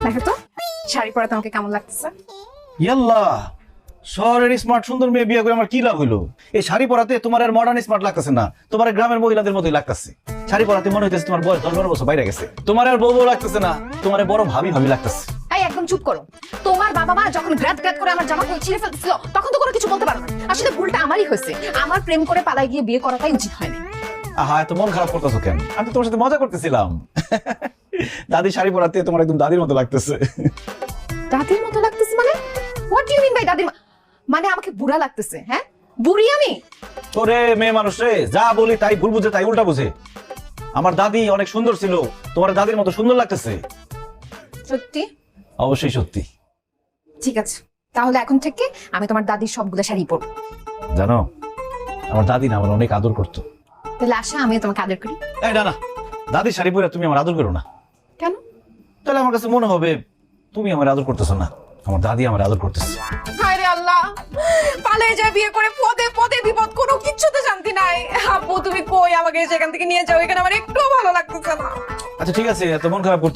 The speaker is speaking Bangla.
দেখো তো শাড়ি পরা তোমাকে কেমন লাগতেছে? ইয়াল্লাহ, শহরের স্মার্ট সুন্দর মেয়ে বিয়ে করে আমার কি লাভ হইলো? এই শাড়ি পরাতে তোমার আর মডার্ন স্মার্ট লাগতেছে না, তোমার গ্রামের মহিলাদের মতোই লাগতেছে। শাড়ি পরাতে মনে হইতেছে তোমার বয়স 10-12 বছর বাইরে গেছে। তোমার আর বউ লাগতেছে না, তোমার বড় ভাবি ভাবি লাগতেছে। এই একদম চুপ করো। তোমার বাবা মা যখন গ্রাদ গ্রাদ করে আমার জামা ছিঁড়ে ফেলছিল তখন তো কোনো কিছু বলতে পারো না। আসলে ভুলটা আমারই হয়েছে। আমার প্রেম করে পালাই গিয়ে বিয়ে করাটাই উচিত হয়নি। আহা, এত মন খারাপ করতেছো কেন? আমি তো তোমার সাথে মজা করতেছিলাম। দাদি শাড়ি পরাতে তোমার একদম দাদির মতো লাগতেছে। দাদির মতো লাগতেছে মানে? What do you mean by দাদির মানে আমাকে বুড়া লাগতেছে? হ্যাঁ, বুড়ি আমি? তোরে মেয়ে মানুষ রে, যা বলি তাই ভুল বুঝে তাই উল্টা বুঝে। আমার দাদি অনেক সুন্দর ছিল, তোমার দাদির মতো সুন্দর লাগতেছে। সত্যি? অবশ্যই সত্যি। ঠিক আছে, তাহলে এখন থেকে আমি তোমার দাদির সবগুলো শাড়ি পরবো। জানো, আমার দাদি না আমার অনেক আদর করতো। তাহলে আসা আমি তোমাকে আদর করি। এই না না, দাদির শাড়ি পরে তুমি আমার আদর করো না। কেন? তাহলে আমার কাছে মনে হবে তুমি আমার আদর করতেছো না, আমার দাদি আমার আদর করতেছে। হায় রে আল্লাহ, পালিয়ে যায় বিয়ে করে পদে পদে বিপদ, কোনো কিচ্ছুতে শান্তি নাই। আপু তুমি কই, আমাকে সেখান থেকে নিয়ে যাও, এখানে আমার একটুও ভালো লাগতেছে না। আচ্ছা ঠিক আছে, এত মন খারাপ